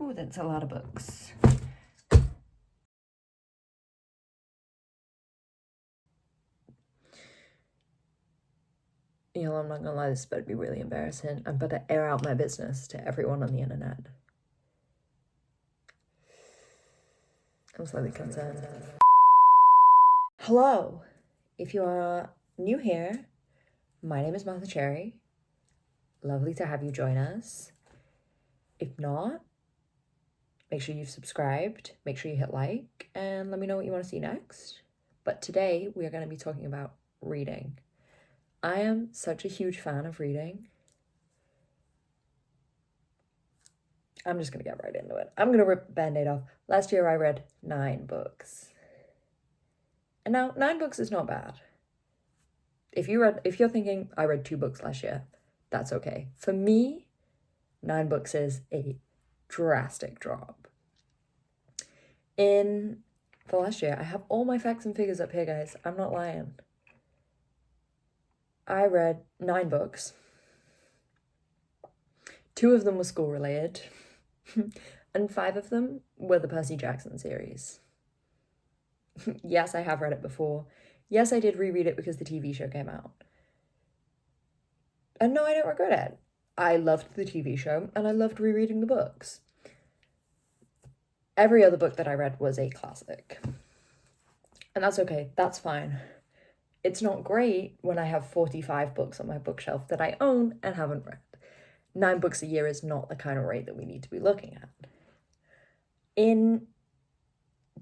Ooh, that's a lot of books. You know, I'm not gonna lie, this better be really embarrassing. I'm about to air out my business to everyone on the internet. I'm slightly concerned. Hello! If you are new here, my name is Martha Cherry. Lovely to have you join us. If not, make sure you've subscribed, make sure you hit like, and let me know what you want to see next. But today, we are going to be talking about reading. I am such a huge fan of reading. I'm just going to get right into it. I'm going to rip the Band-Aid off. Last year, I read 9 books. And now, 9 books is not bad. If you're thinking, I read 2 books last year, that's okay. For me, 9 books is a drastic drop. In the last year, I have all my facts and figures up here, guys. I'm not lying. I read 9 books. 2 of them were school-related. And 5 of them were the Percy Jackson series. Yes, I have read it before. Yes, I did reread it because the TV show came out. And no, I don't regret it. I loved the TV show, and I loved rereading the books. Every other book that I read was a classic. And that's okay, that's fine. It's not great when I have 45 books on my bookshelf that I own and haven't read. 9 books a year is not the kind of rate that we need to be looking at. In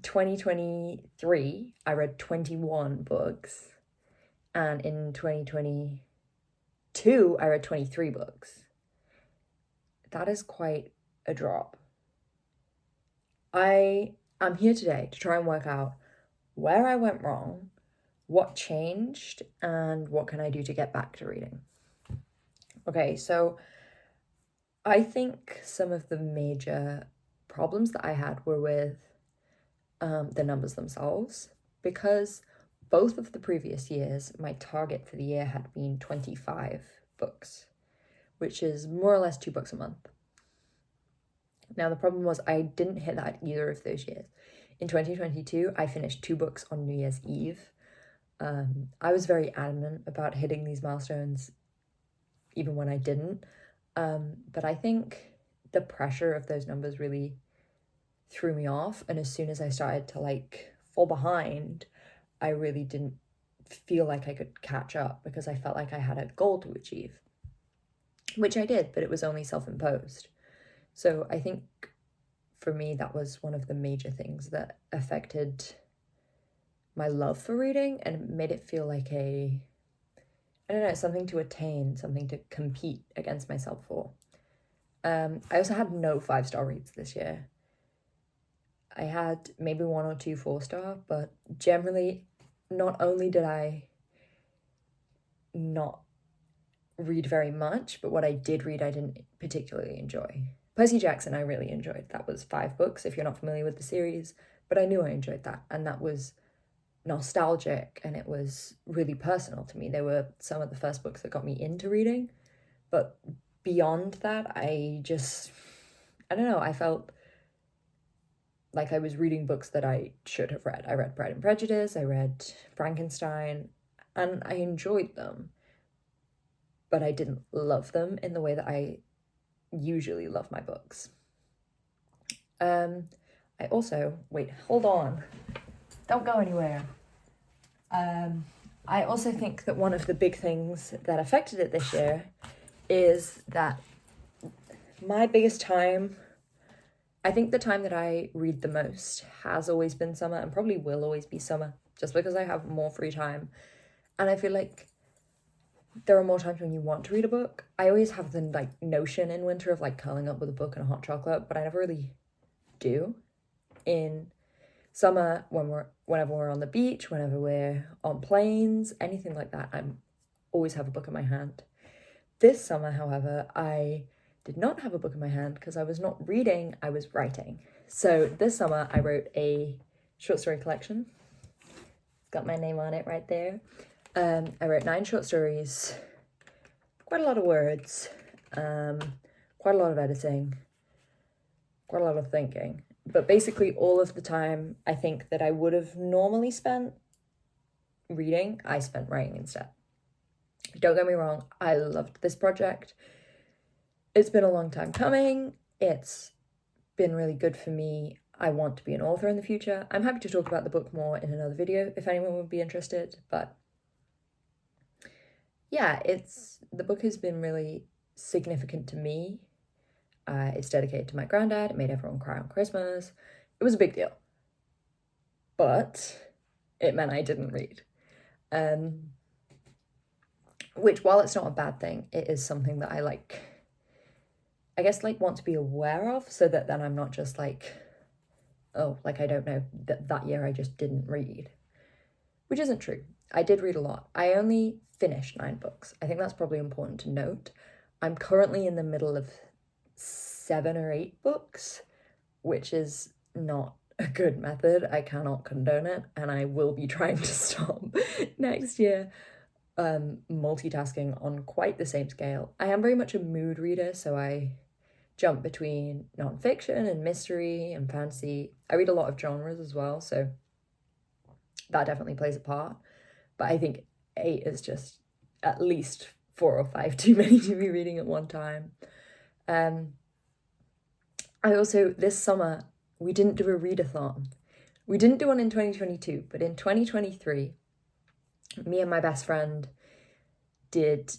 2023, I read 21 books, and in 2022, I read 23 books. That is quite a drop. I am here today to try and work out where I went wrong, what changed, and what can I do to get back to reading. Okay, so I think some of the major problems that I had were with the numbers themselves, because both of the previous years, my target for the year had been 25 books, which is more or less 2 books a month. Now, the problem was I didn't hit that either of those years. In 2022, I finished 2 books on New Year's Eve. I was very adamant about hitting these milestones, even when I didn't. But I think the pressure of those numbers really threw me off. And as soon as I started to fall behind, I really didn't feel like I could catch up because I felt like I had a goal to achieve, which I did, but it was only self-imposed. So I think for me, that was one of the major things that affected my love for reading and made it feel like something to attain, something to compete against myself for. I also had no 5-star reads this year. I had maybe 1 or 2 4-star, but generally, not only did I not read very much, but what I did read, I didn't particularly enjoy. Percy Jackson, I really enjoyed. That was 5 books, if you're not familiar with the series, but I knew I enjoyed that, and that was nostalgic, and it was really personal to me. They were some of the first books that got me into reading, but beyond that, I don't know, I felt like I was reading books that I should have read. I read Pride and Prejudice, I read Frankenstein, and I enjoyed them, but I didn't love them in the way that I usually love my books. I also, wait, hold on. Don't go anywhere. I also think that one of the big things that affected it this year is that my biggest time, I think the time that I read the most has always been summer and probably will always be summer, just because I have more free time. And I feel like there are more times when you want to read a book. I always have the notion in winter of curling up with a book and a hot chocolate, but I never really do. In summer, whenever we're on the beach, whenever we're on planes, anything like that, I always have a book in my hand. This summer, however, I did not have a book in my hand because I was not reading, I was writing. So this summer, I wrote a short story collection. It's got my name on it right there. I wrote 9 short stories, quite a lot of words, quite a lot of editing, quite a lot of thinking. But basically all of the time I think that I would have normally spent reading, I spent writing instead. Don't get me wrong, I loved this project. It's been a long time coming. It's been really good for me. I want to be an author in the future. I'm happy to talk about the book more in another video if anyone would be interested, but yeah, the book has been really significant to me. It's dedicated to my granddad. It made everyone cry on Christmas. It was a big deal, but it meant I didn't read. Which, while it's not a bad thing, it is something that I want to be aware of, so that then I'm not just like, oh, like I don't know, that year I just didn't read, which isn't true. I did read a lot. I only finished 9 books. I think that's probably important to note. I'm currently in the middle of 7 or 8 books, which is not a good method. I cannot condone it, and I will be trying to stop next year. Multitasking on quite the same scale. I am very much a mood reader, so I jump between nonfiction and mystery and fantasy. I read a lot of genres as well, so that definitely plays a part. But I think 8 is just at least 4 or 5 too many to be reading at one time. I also, this summer, we didn't do a readathon. We didn't do one in 2022, but in 2023, me and my best friend did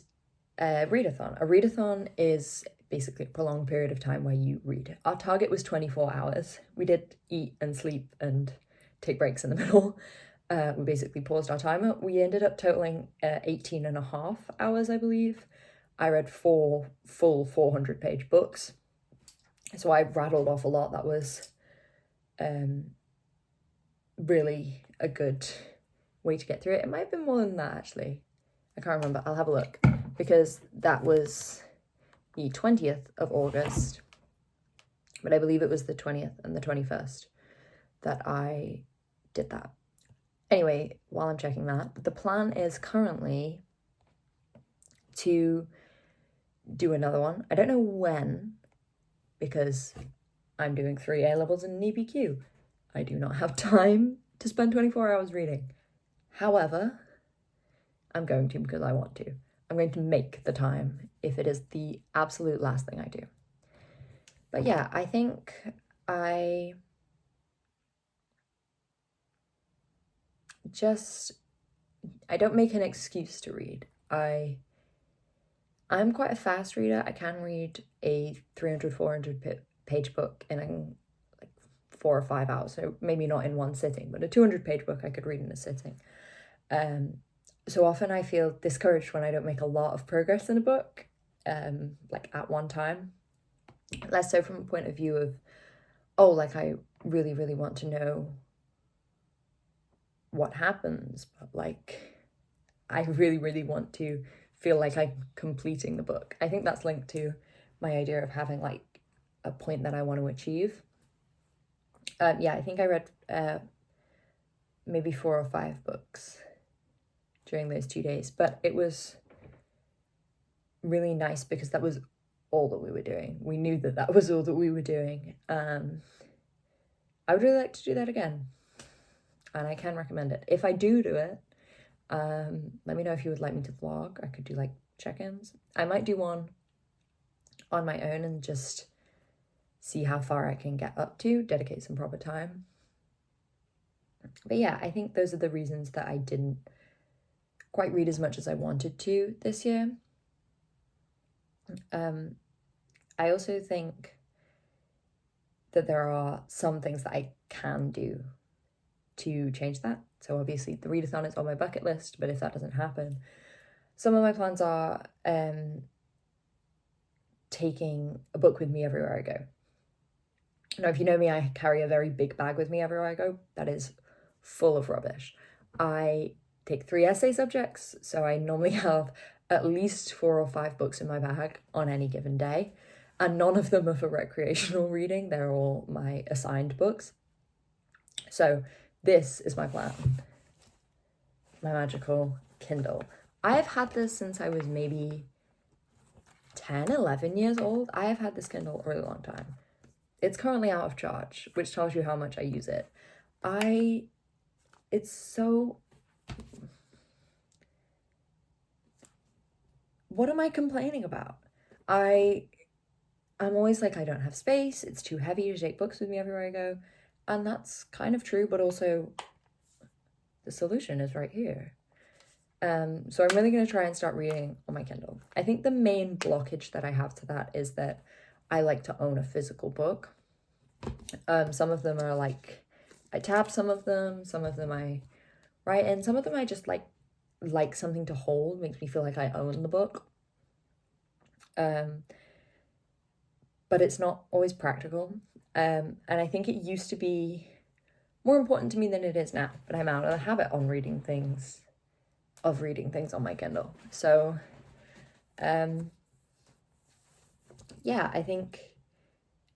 a readathon. A readathon is basically a prolonged period of time where you read. Our target was 24 hours. We did eat and sleep and take breaks in the middle. We basically paused our timer. We ended up totaling 18 and a half hours, I believe. I read 4 full 400-page books. So I rattled off a lot. That was really a good way to get through it. It might have been more than that, actually. I can't remember. I'll have a look, because that was the 20th of August, but I believe it was the 20th and the 21st that I did that. Anyway, while I'm checking that, the plan is currently to do another one. I don't know when, because I'm doing 3 A-levels and an EPQ. I do not have time to spend 24 hours reading. However, I'm going to, because I want to. I'm going to make the time if it is the absolute last thing I do. But yeah, I think I don't make an excuse to read. I'm quite a fast reader. I can read a 300, 400 page book in like 4 or 5 hours. So maybe not in one sitting, but a 200-page book I could read in a sitting. So often I feel discouraged when I don't make a lot of progress in a book, like at one time. Less so from a point of view of, oh, like I really, really want to know what happens, but like I really, really want to feel like I'm completing the book. I think that's linked to my idea of having like a point that I want to achieve. Yeah, I think I read maybe 4 or 5 books during those 2 days, but it was really nice because that was all that we were doing. We knew that that was all that we were doing. I would really like to do that again, and I can recommend it. If I do it, let me know if you would like me to vlog. I could do like check-ins. I might do one on my own and just see how far I can get up to, dedicate some proper time. But yeah, I think those are the reasons that I didn't quite read as much as I wanted to this year. I also think that there are some things that I can do to change that. So obviously the readathon is on my bucket list, but if that doesn't happen, some of my plans are taking a book with me everywhere I go. Now, if you know me, I carry a very big bag with me everywhere I go. That is full of rubbish. I take 3 essay subjects, so I normally have at least 4 or 5 books in my bag on any given day, and none of them are for recreational reading. They're all my assigned books. So this is my plan. My magical Kindle. I have had this since I was maybe 10, 11 years old. I have had this Kindle a really long time. It's currently out of charge, which tells you how much I use it. It's so... What am I complaining about? I'm always like, I don't have space. It's too heavy to take books with me everywhere I go. And that's kind of true, but also the solution is right here. So I'm really going to try and start reading on my Kindle. I think the main blockage that I have to that is that I like to own a physical book. Some of them are like, I tap some of them I write in, some of them I just like something to hold, makes me feel like I own the book. But it's not always practical. And I think it used to be more important to me than it is now, but I'm out of the habit of reading things on my Kindle. So, yeah, I think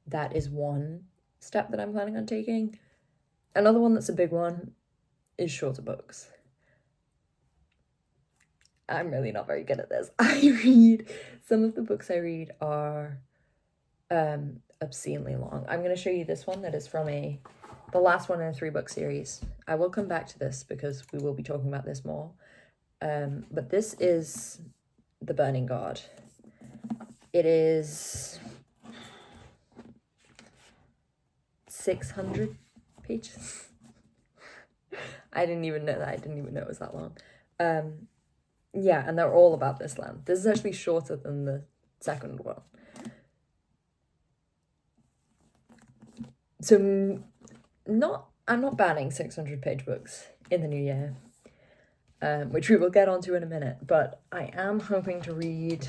that is one step that I'm planning on taking. Another one that's a big one is shorter books. I'm really not very good at this. Some of the books I read are obscenely long. I'm going to show you this one that is from the last one in a 3-book series. I will come back to this because we will be talking about this more. But this is The Burning God. It is 600 pages. I didn't even know that. I didn't even know it was that long. Yeah, and they're all about this land. This is actually shorter than the second one. So I'm not banning 600-page books in the new year, which we will get onto in a minute, but I am hoping to read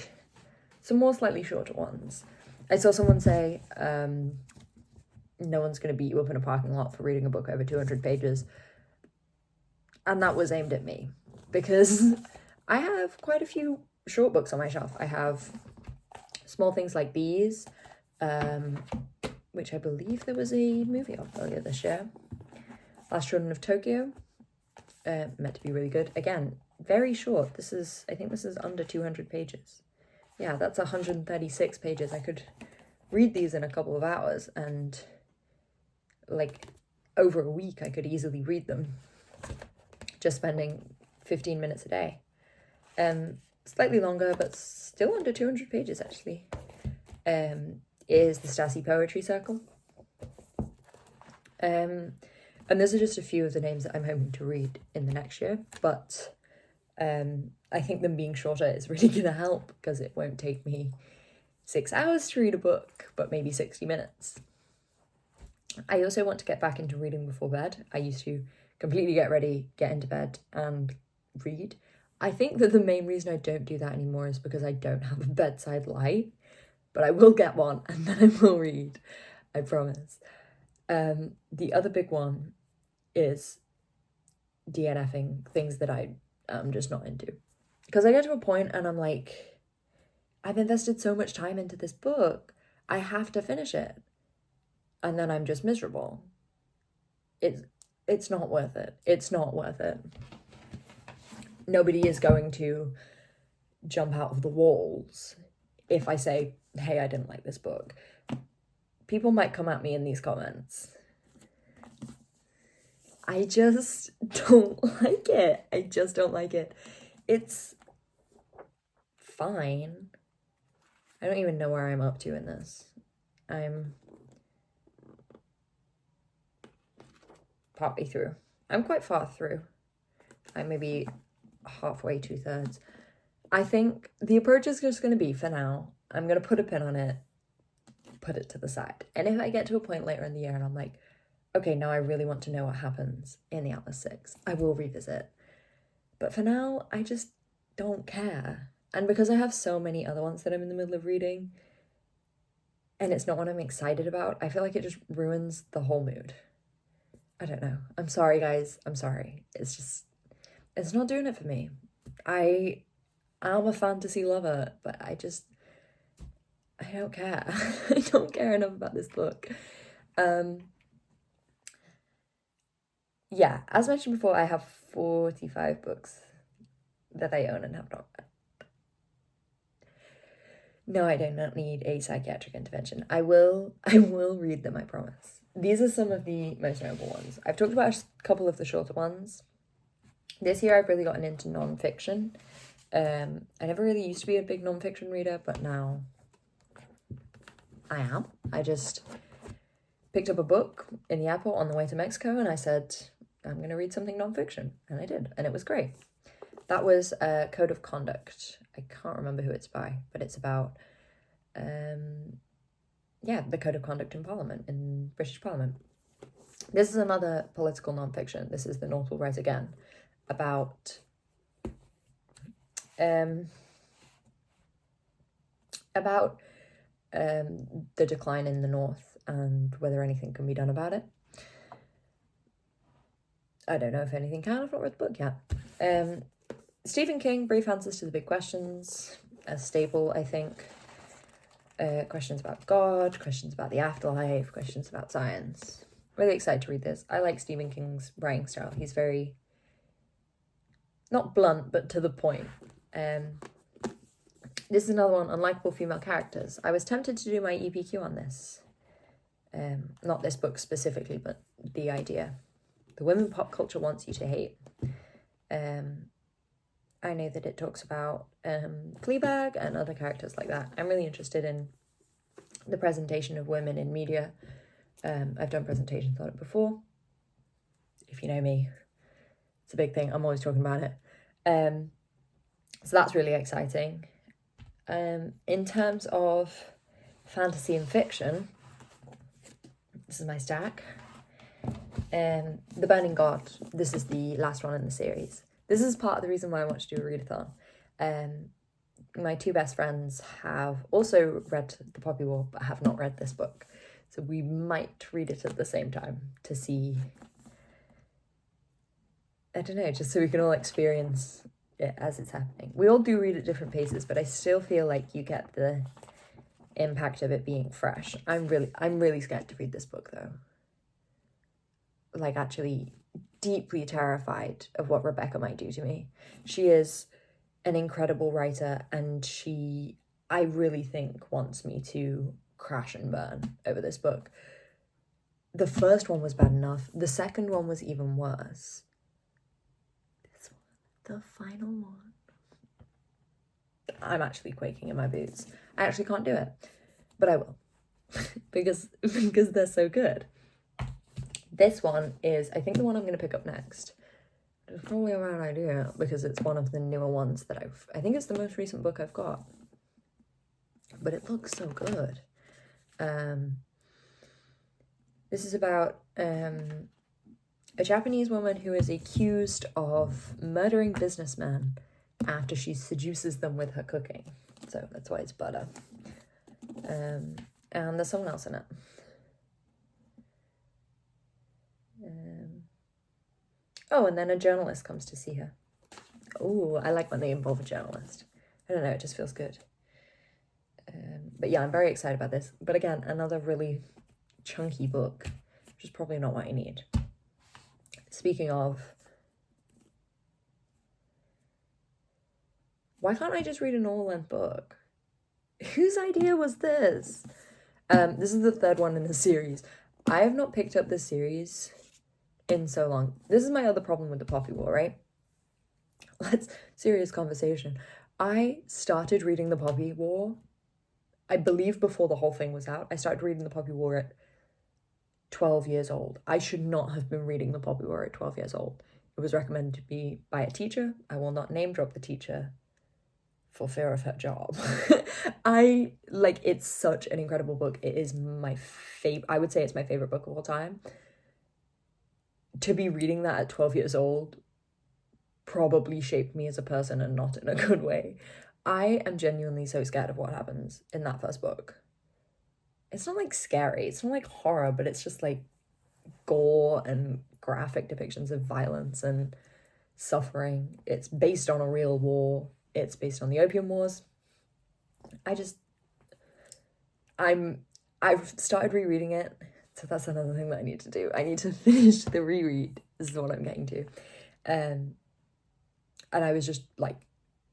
some more slightly shorter ones. I saw someone say, no one's going to beat you up in a parking lot for reading a book over 200 pages. And that was aimed at me, because I have quite a few short books on my shelf. I have small things like Bees, which I believe there was a movie of earlier this year. Last Children of Tokyo, meant to be really good. Again, very short. I think this is under 200 pages. Yeah, that's 136 pages. I could read these in a couple of hours, and over a week I could easily read them, just spending 15 minutes a day. Slightly longer, but still under 200 pages actually, is the Stassi Poetry Circle. And those are just a few of the names that I'm hoping to read in the next year, but I think them being shorter is really going to help, because it won't take me 6 hours to read a book, but maybe 60 minutes. I also want to get back into reading before bed. I used to completely get ready, get into bed, and read. I think that the main reason I don't do that anymore is because I don't have a bedside light, but I will get one, and then I will read, I promise. The other big one is DNFing things that I am just not into. Because I get to a point and I'm like, I've invested so much time into this book, I have to finish it. And then I'm just miserable. It's not worth it. It's not worth it. Nobody is going to jump out of the walls if I say, hey, I didn't like this book. People might come at me in these comments. I just don't like it. I just don't like it. It's fine. I don't even know where I'm up to in this. I'm partly through. I'm quite far through. I'm maybe halfway, 2/3. I think the approach is just going to be, for now, I'm going to put a pin on it, put it to the side. And if I get to a point later in the year and I'm like, okay, now I really want to know what happens in the Atlas 6, I will revisit. But for now, I just don't care. And because I have so many other ones that I'm in the middle of reading, and it's not what I'm excited about, I feel like it just ruins the whole mood. I don't know. I'm sorry, guys. I'm sorry. It's not doing it for me. I'm a fantasy lover, but I don't care. I don't care enough about this book. Yeah, as mentioned before, I have 45 books that I own and have not read. No, I do not need a psychiatric intervention. I will read them, I promise. These are some of the most notable ones. I've talked about a couple of the shorter ones. This year I've really gotten into non-fiction. I never really used to be a big non-fiction reader, but now I am. I just picked up a book in the airport on the way to Mexico and I said, I'm going to read something non-fiction. And I did, and it was great. That was Code of Conduct. I can't remember who it's by, but it's about, the Code of Conduct in Parliament, in British Parliament. This is another political non-fiction. This is The North Will Rise Again, about the decline in the North and whether anything can be done about it. I don't know if anything can. I've not read the book yet. Stephen King, Brief Answers to the Big Questions, a staple, I think. Questions about God, questions about the afterlife, questions about science. Really excited to read this. I like Stephen King's writing style. He's very, not blunt, but to the point. This is another one, Unlikable Female Characters. I was tempted to do my EPQ on this. Not this book specifically, but the idea. The women pop culture wants you to hate. I know that it talks about Fleabag and other characters like that. I'm really interested in the presentation of women in media. I've done presentations on it before. If you know me, it's a big thing. I'm always talking about it. So that's really exciting. In terms of fantasy and fiction, this is my stack. The Burning God. This is the last one in the series. This is part of the reason why I want to do a readathon. My two best friends have also read The Poppy War, but have not read this book. So we might read it at the same time to see, I don't know, just so we can all experience it as it's happening. We all do read at different paces, but I still feel like you get the impact of it being fresh. I'm really scared to read this book though. Like, actually deeply terrified of what Rebecca might do to me. She is an incredible writer, and I really think, wants me to crash and burn over this book. The first one was bad enough. The second one was even worse. This one, the final one. I'm actually quaking in my boots. I actually can't do it, but I will. because they're so good. This one is, I think, the one I'm going to pick up next. It's probably a bad idea because it's one of the newer ones that I think it's the most recent book I've got. But it looks so good. This is about a Japanese woman who is accused of murdering businessmen after she seduces them with her cooking. So that's why it's butter. And there's someone else in it. And then a journalist comes to see her. Oh, I like when they involve a journalist. I don't know, it just feels good. But yeah, I'm very excited about this. But again, another really chunky book, which is probably not what I need. Speaking of, why can't I just read a normal-length book? Whose idea was this? This is the third one in the series. I have not picked up this series in so long. This is my other problem with The Poppy War, right? Serious conversation. I started reading The Poppy War, I believe, before the whole thing was out. I started reading The Poppy War at 12 years old. I should not have been reading The Poppy War at 12 years old. It was recommended to me by a teacher. I will not name drop the teacher for fear of her job. It's such an incredible book. It is my favorite. I would say it's my favorite book of all time. To be reading that at 12 years old probably shaped me as a person, and not in a good way. I am genuinely so scared of what happens in that first book. It's not like scary, it's not like horror, but it's just like gore and graphic depictions of violence and suffering. It's based on a real war. It's based on the Opium Wars. I've started rereading it, so that's another thing that I need to do. I need to finish the reread. This is what I'm getting to. And I was just like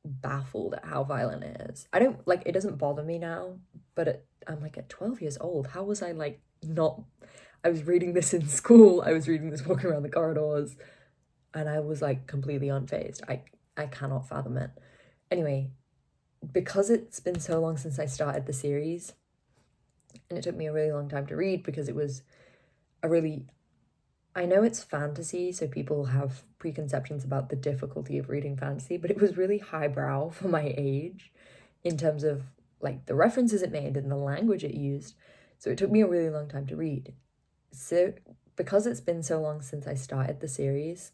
baffled at how violent it is. I don't, like, it doesn't bother me now, but I'm like, at 12 years old, how was I, like, not... I was reading this in school, I was reading this walking around the corridors, and I was, like, completely unfazed. I cannot fathom it. Anyway, because it's been so long since I started the series, and it took me a really long time to read because it was a really... I know it's fantasy, so people have preconceptions about the difficulty of reading fantasy, but it was really highbrow for my age in terms of, like, the references it made and the language it used. So it took me a really long time to read. So because it's been so long since I started the series,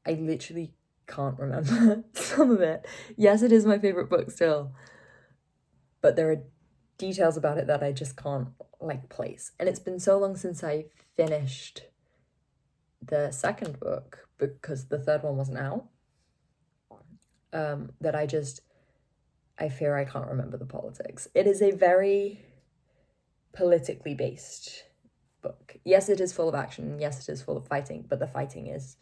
I literally can't remember some of it. Yes, it is my favorite book still, but there are details about it that I just can't, like, place. And it's been so long since I finished the second book, because the third one wasn't out, that I fear I can't remember the politics. It is a very politically based book. Yes, it is full of action. Yes, it is full of fighting, but the fighting is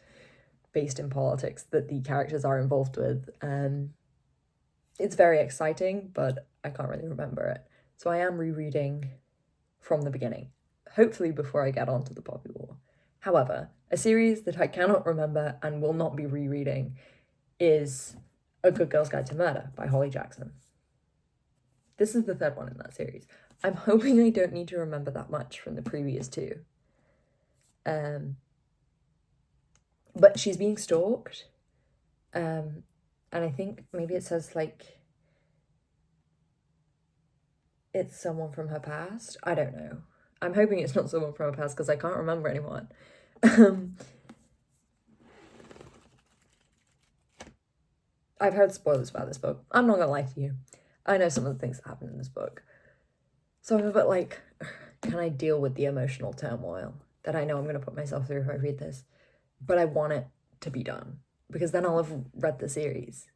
based in politics that the characters are involved with. It's very exciting, but I can't really remember it. So I am rereading from the beginning, hopefully before I get on to the Poppy War. However, a series that I cannot remember and will not be rereading is A Good Girl's Guide to Murder by Holly Jackson. This is the third one in that series. I'm hoping I don't need to remember that much from the previous two. But she's being stalked. And I think maybe it says, like, it's someone from her past. I don't know. I'm hoping it's not someone from her past because I can't remember anyone. I've heard spoilers about this book. I'm not gonna lie to you. I know some of the things that happen in this book. So I'm a bit like, can I deal with the emotional turmoil that I know I'm gonna put myself through if I read this? But I want it to be done, because then I'll have read the series.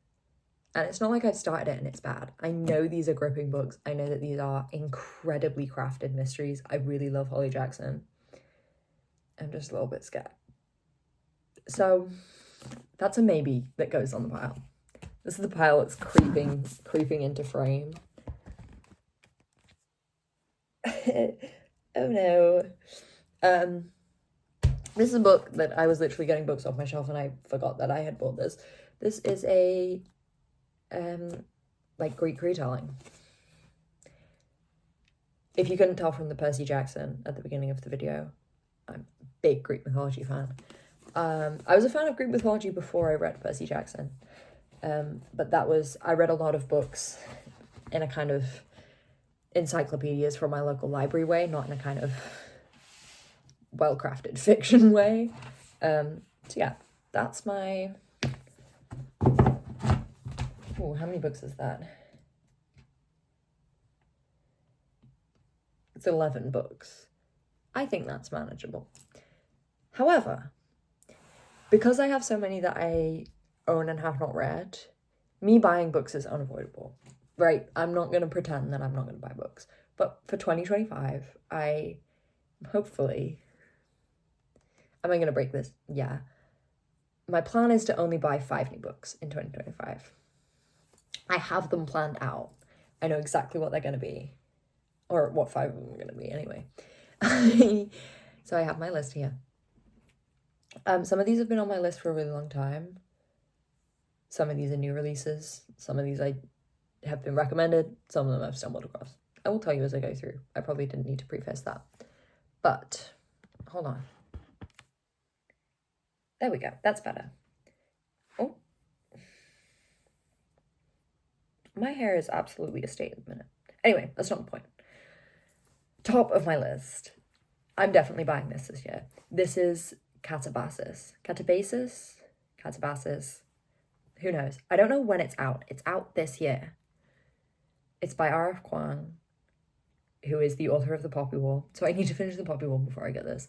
And it's not like I've started it and it's bad. I know these are gripping books. I know that these are incredibly crafted mysteries. I really love Holly Jackson. I'm just a little bit scared. So that's a maybe that goes on the pile. This is the pile that's creeping into frame. Oh no. This is a book that I was literally getting books off my shelf and I forgot that I had bought this. This is a like Greek retelling. If you couldn't tell from the Percy Jackson at the beginning of the video, I'm a big Greek mythology fan. I was a fan of Greek mythology before I read Percy Jackson. But I read a lot of books in a kind of encyclopedias from my local library way, not in a kind of well-crafted fiction way. So yeah, that's my... Oh, how many books is that? It's 11 books. I think that's manageable. However, because I have so many that I own and have not read, me buying books is unavoidable, right? I'm not going to pretend that I'm not going to buy books. But for 2025, I hopefully... Am I going to break this? Yeah. My plan is to only buy 5 new books in 2025. I have them planned out. I know exactly what they're going to be. Or what 5 of them are going to be anyway. So I have my list here. Some of these have been on my list for a really long time. Some of these are new releases. Some of these I have been recommended. Some of them I've stumbled across. I will tell you as I go through. I probably didn't need to preface that. But, hold on. There we go. That's better. Oh. My hair is absolutely a state at the minute. Anyway, that's not the point. Top of my list. I'm definitely buying this year. This is Catabasis. Catabasis. Who knows? I don't know when it's out. It's out this year. It's by R.F. Kuang, who is the author of The Poppy War. So I need to finish The Poppy War before I get this.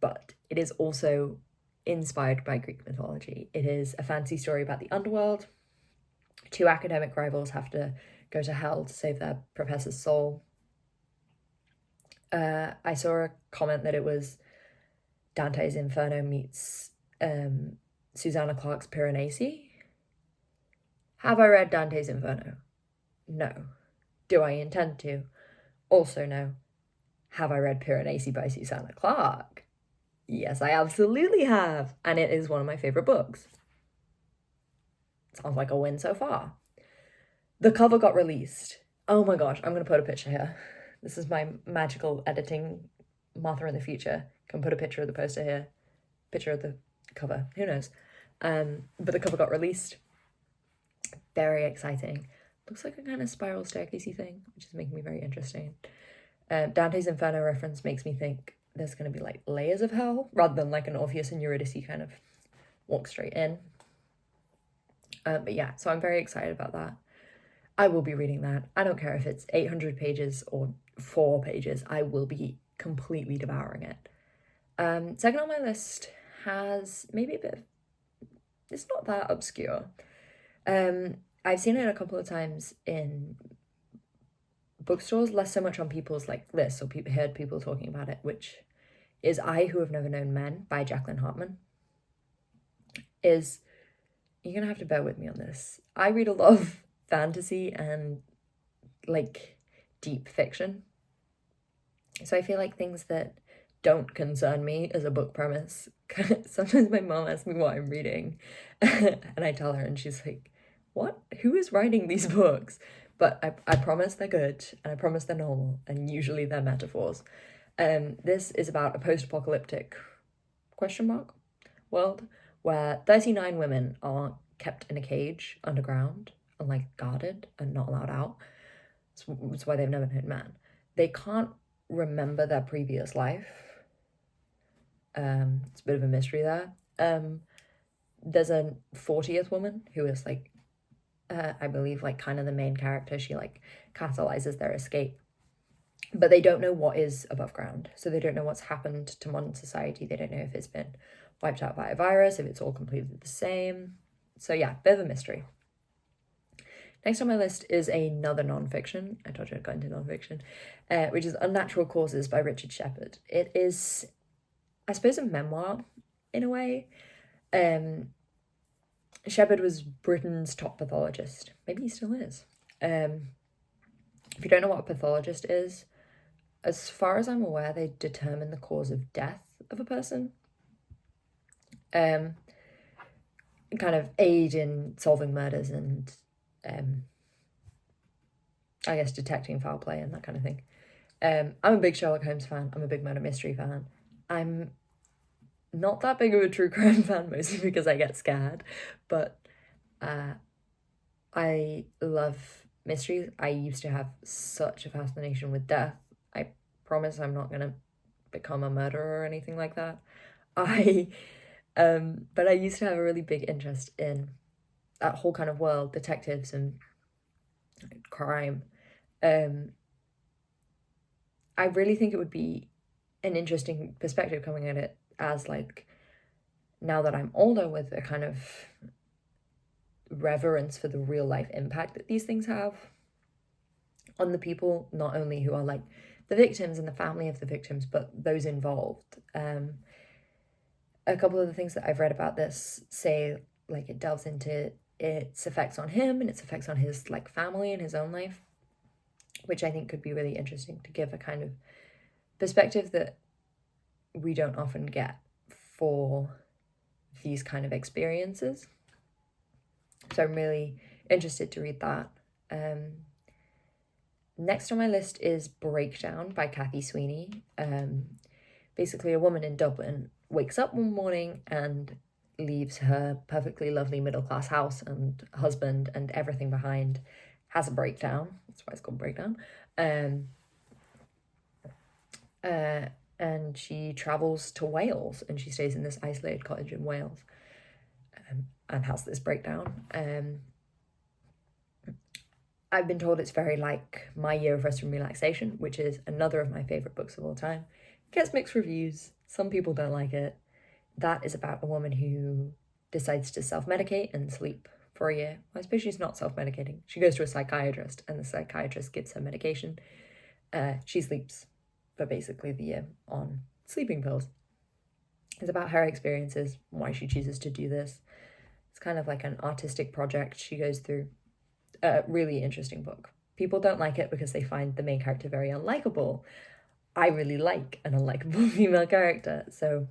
But it is also inspired by Greek mythology. It is a fantasy story about the underworld. 2 academic rivals have to go to hell to save their professor's soul. I saw a comment that it was Dante's Inferno meets Susanna Clarke's Piranesi. Have I read Dante's Inferno? No. Do I intend to? Also no. Have I read Piranesi by Susanna Clarke? Yes, I absolutely have, and it is one of my favourite books. Sounds like a win so far. The cover got released. Oh my gosh, I'm going to put a picture here. This is my magical editing Martha in the future. Can put a picture of the poster here. Picture of the cover. Who knows? But the cover got released. Very exciting. Looks like a kind of spiral staircasey thing, which is making me very interesting. Dante's Inferno reference makes me think there's going to be like layers of hell rather than like an Orpheus and Eurydice kind of walk straight in. But yeah, so I'm very excited about that. I will be reading that. I don't care if it's 800 pages or 4 pages. I will be completely devouring it. Second on my list has maybe a bit of... It's not that obscure. I've seen it a couple of times in bookstores, less so much on people's like lists or heard people talking about it, which is I Who Have Never Known Men by Jacqueline Hartman. You're gonna have to bear with me on this. I read a lot of fantasy and like deep fiction, so I feel like things that don't concern me as a book premise. Sometimes my mom asks me what I'm reading and I tell her and she's like, what? Who is writing these books? But I promise they're good and I promise they're normal and usually they're metaphors. This is about a post-apocalyptic world where 39 women are kept in a cage underground and like guarded and not allowed out. That's why they've never known man. They can't remember their previous life. It's a bit of a mystery there. There's a 40th woman who is like, I believe like kind of the main character. She like catalyzes their escape. But they don't know what is above ground. So they don't know what's happened to modern society. They don't know if it's been wiped out by a virus, if it's all completely the same. So yeah, bit of a mystery. Next on my list is another non-fiction. I told you I'd got into non-fiction, which is Unnatural Causes by Richard Shepard. It is, I suppose, a memoir in a way. Shepard was Britain's top pathologist. Maybe he still is. If you don't know what a pathologist is, as far as I'm aware, they determine the cause of death of a person. Kind of aid in solving murders and I guess detecting foul play and that kind of thing. I'm a big Sherlock Holmes fan. I'm a big murder mystery fan. I'm not that big of a true crime fan, mostly because I get scared, but I love mysteries. I used to have such a fascination with death. I promise I'm not gonna become a murderer or anything like that. But I used to have a really big interest in that whole kind of world, detectives and crime. I really think it would be an interesting perspective coming at it as like, now that I'm older, with a kind of reverence for the real life impact that these things have on the people, not only who are like the victims and the family of the victims, but those involved. A couple of the things that I've read about this say like it delves into its effects on him and its effects on his like family and his own life, which I think could be really interesting to give a kind of perspective that we don't often get for these kind of experiences. So I'm really interested to read that. Next on my list is Breakdown by Kathy Sweeney. Basically, a woman in Dublin wakes up one morning and leaves her perfectly lovely middle-class house and husband and everything behind, has a breakdown. That's why it's called Breakdown. And she travels to Wales and she stays in this isolated cottage in Wales and has this breakdown. I've been told it's very like My Year of Rest and Relaxation, which is another of my favourite books of all time. It gets mixed reviews. Some people don't like it. That is about a woman who decides to self-medicate and sleep for a year. Well, I suppose she's not self-medicating. She goes to a psychiatrist and the psychiatrist gives her medication. She sleeps for basically the year on sleeping pills. It's about her experiences, why she chooses to do this. It's kind of like an artistic project she goes through. A really interesting book. People don't like it because they find the main character very unlikable. I really like an unlikable female character, so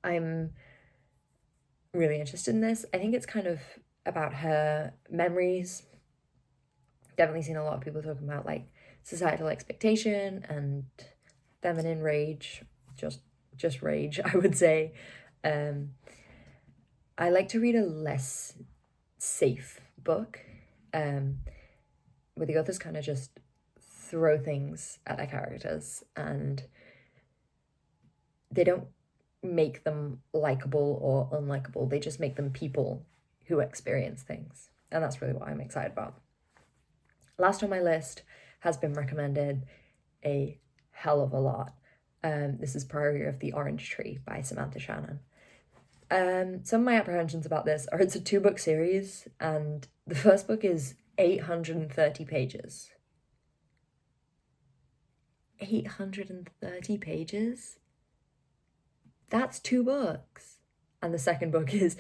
I'm really interested in this. I think it's kind of about her memories. Definitely seen a lot of people talking about like societal expectation and feminine rage, just rage, I would say. I like to read a less safe book, where the authors kind of just throw things at their characters and they don't make them likable or unlikable. They just make them people who experience things. And that's really what I'm excited about. Last on my list has been recommended a hell of a lot. This is Priory of the Orange Tree by Samantha Shannon. Some of my apprehensions about this are it's a 2-book series, and the first book is 830 pages. 830 pages? That's 2 books. And the second book is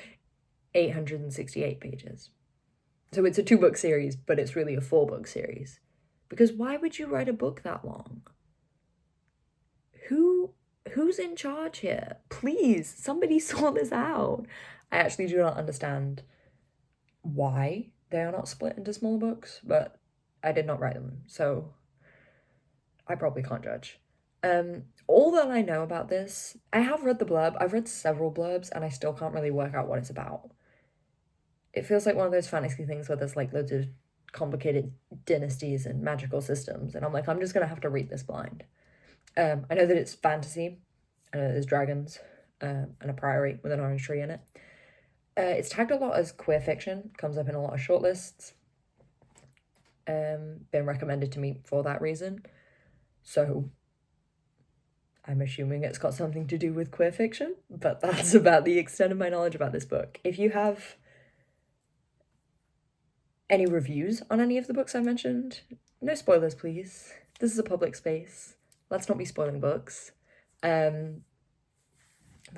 868 pages. So it's a 2-book series, but it's really a 4-book series. Because why would you write a book that long? Who's in charge here? Please, somebody sort this out. I actually do not understand why they are not split into smaller books, but I did not write them, so I probably can't judge. All that I know about this, I have read the blurb. I've read several blurbs, and I still can't really work out what it's about. It feels like one of those fantasy things where there's like loads of complicated dynasties and magical systems, and I'm like, I'm just gonna have to read this blind. I know that it's fantasy. I know there's dragons, and a priory with an orange tree in it. It's tagged a lot as queer fiction, comes up in a lot of shortlists. Been recommended to me for that reason. So I'm assuming it's got something to do with queer fiction, but that's about the extent of my knowledge about this book. If you have any reviews on any of the books I mentioned, no spoilers, please. This is a public space. Let's not be spoiling books. But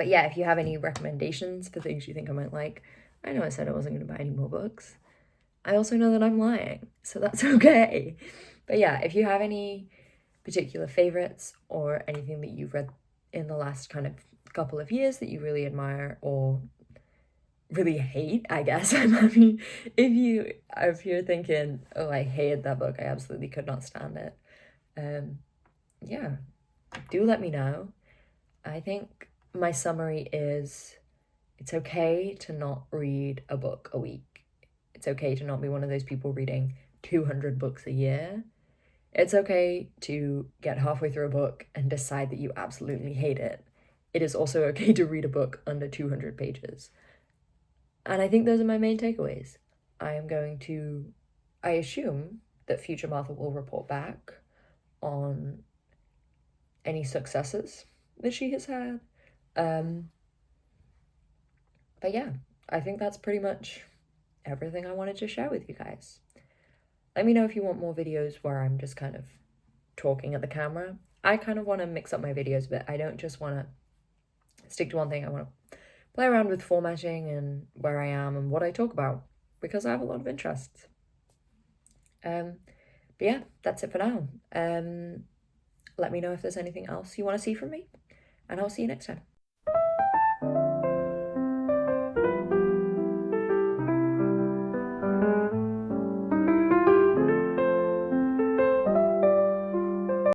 yeah, if you have any recommendations for things you think I might like, I know I said I wasn't going to buy any more books. I also know that I'm lying, so that's okay. But yeah, if you have any particular favorites or anything that you've read in the last kind of couple of years that you really admire or really hate, I guess. I mean, if you're thinking, oh, I hated that book, I absolutely could not stand it. Yeah, do let me know. I think my summary is it's okay to not read a book a week. It's okay to not be one of those people reading 200 books a year. It's okay to get halfway through a book and decide that you absolutely hate it. It is also okay to read a book under 200 pages. And I think those are my main takeaways. I assume that future Martha will report back on any successes that she has had. But yeah, I think that's pretty much everything I wanted to share with you guys. Let me know if you want more videos where I'm just kind of talking at the camera. I kind of want to mix up my videos a bit. I don't just want to stick to one thing. I want to play around with formatting and where I am and what I talk about because I have a lot of interests. But yeah, that's it for now. Let me know if there's anything else you want to see from me, and I'll see you next time.